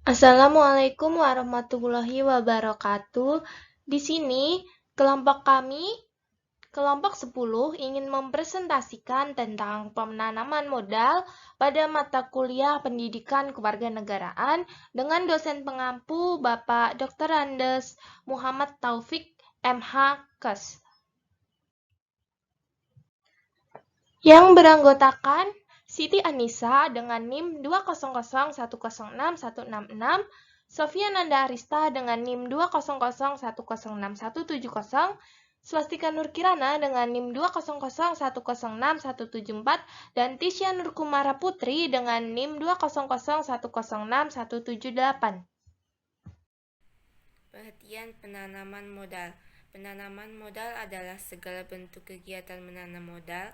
Assalamualaikum warahmatullahi wabarakatuh. Di sini, kelompok kami, kelompok 10, ingin mempresentasikan tentang penanaman modal pada mata kuliah Pendidikan Kewarganegaraan dengan dosen pengampu Bapak Dr. Andes Muhammad Taufik MH Kes, yang beranggotakan Siti Anissa dengan NIM 200106166, Sofia Nanda Arista dengan NIM 200106170, Swastika Nur Kirana dengan NIM 200106174, dan Tisha Nurkumara Putri dengan NIM 200106178. Pengertian penanaman modal. Penanaman modal adalah segala bentuk kegiatan menanam modal,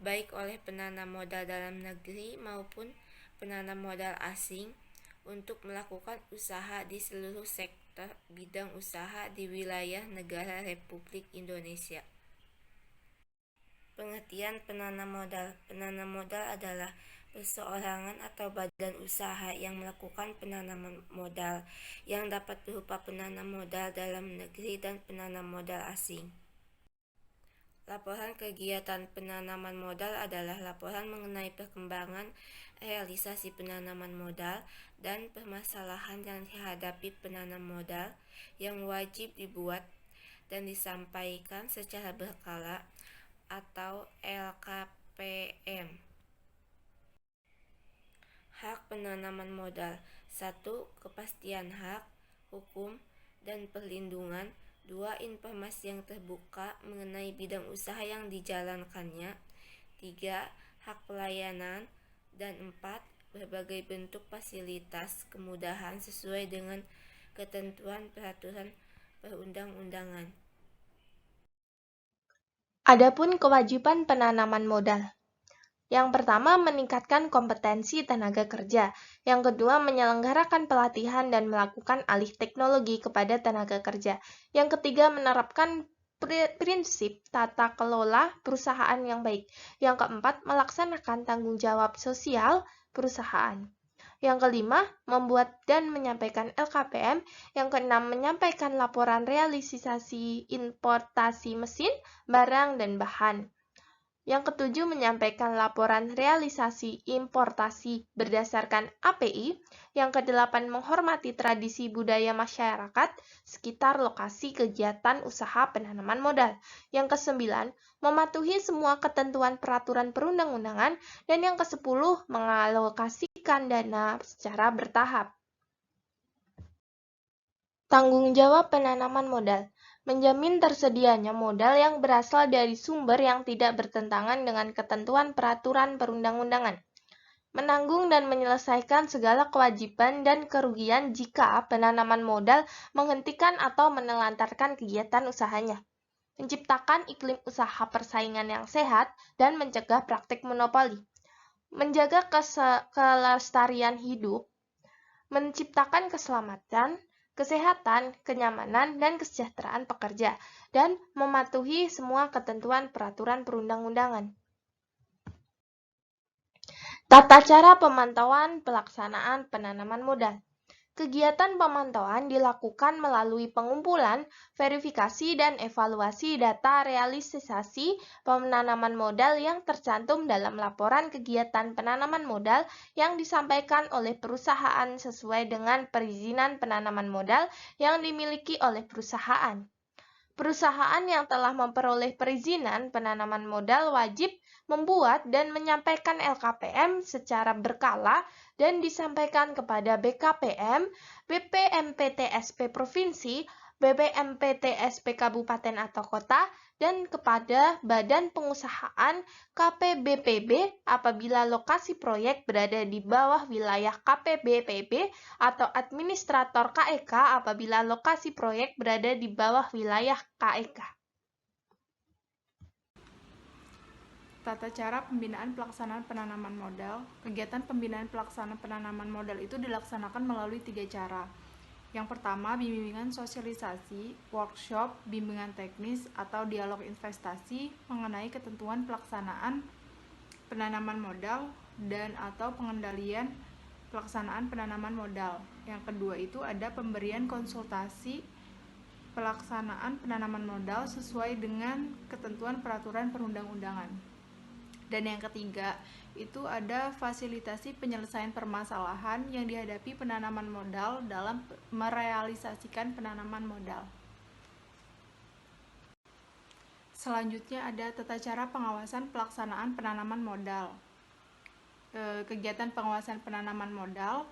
baik oleh penanam modal dalam negeri maupun penanam modal asing, untuk melakukan usaha di seluruh sektor bidang usaha di wilayah negara Republik Indonesia. Pengertian penanam modal. Penanam modal adalah perseorangan atau badan usaha yang melakukan penanaman modal yang dapat berupa penanam modal dalam negeri dan penanam modal asing. Laporan kegiatan penanaman modal adalah laporan mengenai perkembangan realisasi penanaman modal dan permasalahan yang dihadapi penanam modal yang wajib dibuat dan disampaikan secara berkala atau LKPM. Hak penanaman modal. 1. Kepastian hak, hukum, dan perlindungan. 2. Informasi yang terbuka mengenai bidang usaha yang dijalankannya. 3. Hak pelayanan. Dan 4. Berbagai bentuk fasilitas kemudahan sesuai dengan ketentuan peraturan perundang-undangan. Adapun kewajiban penanaman modal. Yang pertama, meningkatkan kompetensi tenaga kerja. Yang kedua, menyelenggarakan pelatihan dan melakukan alih teknologi kepada tenaga kerja. Yang ketiga, menerapkan prinsip tata kelola perusahaan yang baik. Yang keempat, melaksanakan tanggung jawab sosial perusahaan. Yang kelima, membuat dan menyampaikan LKPM. Yang keenam, menyampaikan laporan realisasi importasi mesin, barang, dan bahan. Yang ketujuh, menyampaikan laporan realisasi importasi berdasarkan API. Yang kedelapan, menghormati tradisi budaya masyarakat sekitar lokasi kegiatan usaha penanaman modal. Yang kesembilan, mematuhi semua ketentuan peraturan perundang-undangan. Dan yang kesepuluh, mengalokasikan dana secara bertahap. Tanggung jawab penanaman modal. Menjamin tersedianya modal yang berasal dari sumber yang tidak bertentangan dengan ketentuan peraturan perundang-undangan. Menanggung dan menyelesaikan segala kewajiban dan kerugian jika penanaman modal menghentikan atau menelantarkan kegiatan usahanya. Menciptakan iklim usaha persaingan yang sehat dan mencegah praktik monopoli. Menjaga kelestarian hidup, menciptakan keselamatan, kesehatan, kenyamanan, dan kesejahteraan pekerja, dan mematuhi semua ketentuan peraturan perundang-undangan. Tata cara pemantauan pelaksanaan penanaman modal. Kegiatan pemantauan dilakukan melalui pengumpulan, verifikasi, dan evaluasi data realisasi penanaman modal yang tercantum dalam laporan kegiatan penanaman modal yang disampaikan oleh perusahaan sesuai dengan perizinan penanaman modal yang dimiliki oleh perusahaan. Perusahaan yang telah memperoleh perizinan penanaman modal wajib membuat dan menyampaikan LKPM secara berkala dan disampaikan kepada BKPM, BPMPTSP Provinsi, BPMPTSP Kabupaten atau Kota, dan kepada Badan Pengusahaan KPBPB apabila lokasi proyek berada di bawah wilayah KPBPB atau Administrator KEK apabila lokasi proyek berada di bawah wilayah KEK. Tata cara pembinaan pelaksanaan penanaman modal. Kegiatan pembinaan pelaksanaan penanaman modal itu dilaksanakan melalui 3 cara. Yang pertama, bimbingan sosialisasi, workshop, bimbingan teknis, atau dialog investasi mengenai ketentuan pelaksanaan penanaman modal dan atau pengendalian pelaksanaan penanaman modal. Yang kedua itu ada pemberian konsultasi pelaksanaan penanaman modal sesuai dengan ketentuan peraturan perundang-undangan. Dan yang ketiga itu ada fasilitasi penyelesaian permasalahan yang dihadapi penanaman modal dalam merealisasikan penanaman modal. Selanjutnya ada tata cara pengawasan pelaksanaan penanaman modal. Kegiatan pengawasan penanaman modal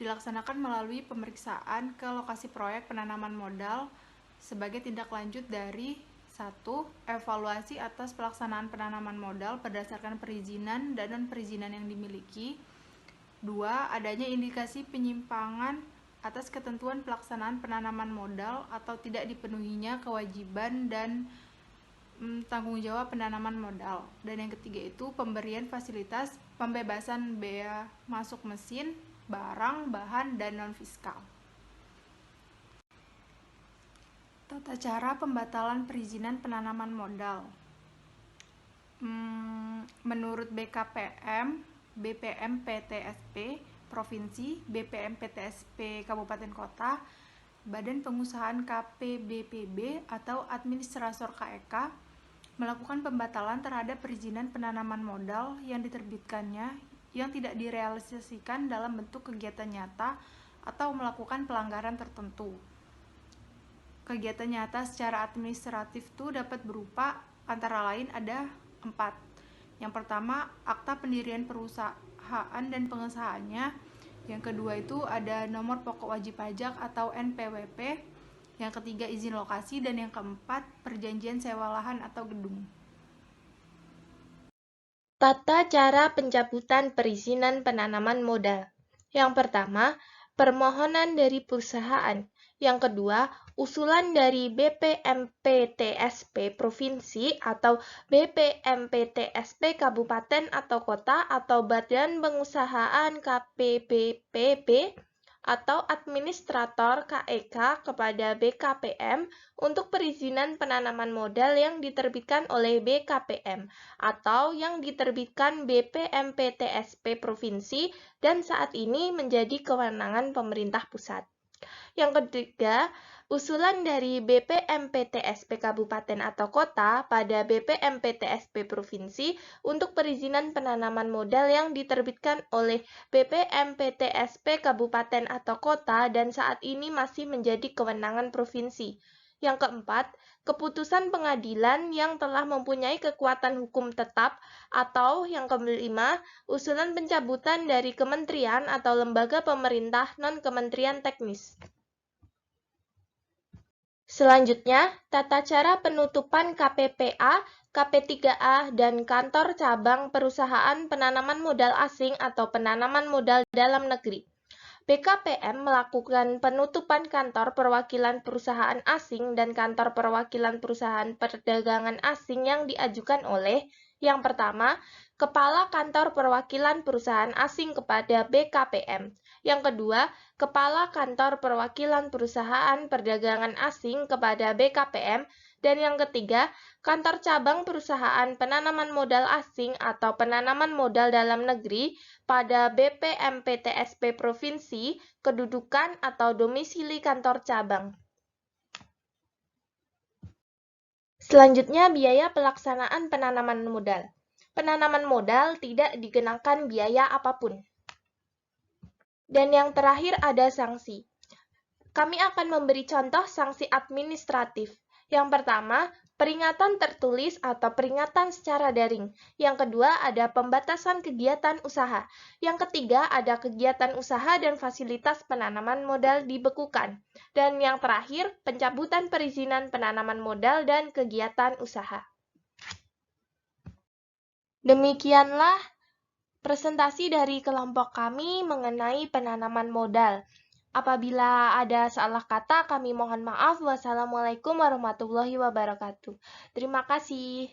dilaksanakan melalui pemeriksaan ke lokasi proyek penanaman modal sebagai tindak lanjut dari 1. Evaluasi atas pelaksanaan penanaman modal berdasarkan perizinan dan non-perizinan yang dimiliki. 2. Adanya indikasi penyimpangan atas ketentuan pelaksanaan penanaman modal atau tidak dipenuhinya kewajiban dan tanggung jawab penanaman modal. Dan yang ketiga itu pemberian fasilitas pembebasan bea masuk mesin, barang, bahan, dan non-fiskal. Tata cara pembatalan perizinan penanaman modal. Menurut BKPM, BPM PTSP Provinsi, BPM PTSP Kabupaten Kota, Badan Pengusahaan KPBPB atau Administrator KEK melakukan pembatalan terhadap perizinan penanaman modal yang diterbitkannya yang tidak direalisasikan dalam bentuk kegiatan nyata atau melakukan pelanggaran tertentu. Kegiatan nyata secara administratif itu dapat berupa antara lain ada 4. Yang pertama, akta pendirian perusahaan dan pengesahannya. Yang kedua itu ada nomor pokok wajib pajak atau NPWP. Yang ketiga izin lokasi, dan yang keempat perjanjian sewa lahan atau gedung. Tata cara pencabutan perizinan penanaman modal. Yang pertama, permohonan dari perusahaan. Yang kedua, usulan dari BPMPTSP Provinsi atau BPMPTSP Kabupaten atau Kota atau Badan Pengusahaan KPBPB atau administrator KEK kepada BKPM untuk perizinan penanaman modal yang diterbitkan oleh BKPM atau yang diterbitkan BPMPTSP Provinsi dan saat ini menjadi kewenangan pemerintah pusat. Yang ketiga, usulan dari BPMPTSP Kabupaten atau Kota pada BPMPTSP Provinsi untuk perizinan penanaman modal yang diterbitkan oleh BPMPTSP Kabupaten atau Kota dan saat ini masih menjadi kewenangan provinsi. Yang keempat, keputusan pengadilan yang telah mempunyai kekuatan hukum tetap, atau yang kelima, usulan pencabutan dari kementerian atau lembaga pemerintah non-kementerian teknis. Selanjutnya, tata cara penutupan KPPA, KP3A, dan kantor cabang perusahaan penanaman modal asing atau penanaman modal dalam negeri. BKPM melakukan penutupan kantor perwakilan perusahaan asing dan kantor perwakilan perusahaan perdagangan asing yang diajukan oleh yang pertama, Kepala Kantor Perwakilan Perusahaan Asing kepada BKPM. Yang kedua, Kepala Kantor Perwakilan Perusahaan Perdagangan Asing kepada BKPM. Dan yang ketiga, Kantor Cabang Perusahaan Penanaman Modal Asing atau Penanaman Modal Dalam Negeri pada BPMPTSP Provinsi, kedudukan atau domisili kantor cabang. Selanjutnya, biaya pelaksanaan penanaman modal. Penanaman modal tidak dikenakan biaya apapun. Dan yang terakhir ada sanksi. Kami akan memberi contoh sanksi administratif. Yang pertama, peringatan tertulis atau peringatan secara daring. Yang kedua, ada pembatasan kegiatan usaha. Yang ketiga, ada kegiatan usaha dan fasilitas penanaman modal dibekukan. Dan yang terakhir, pencabutan perizinan penanaman modal dan kegiatan usaha. Demikianlah presentasi dari kelompok kami mengenai penanaman modal. Apabila ada salah kata, kami mohon maaf. Wassalamualaikum warahmatullahi wabarakatuh. Terima kasih.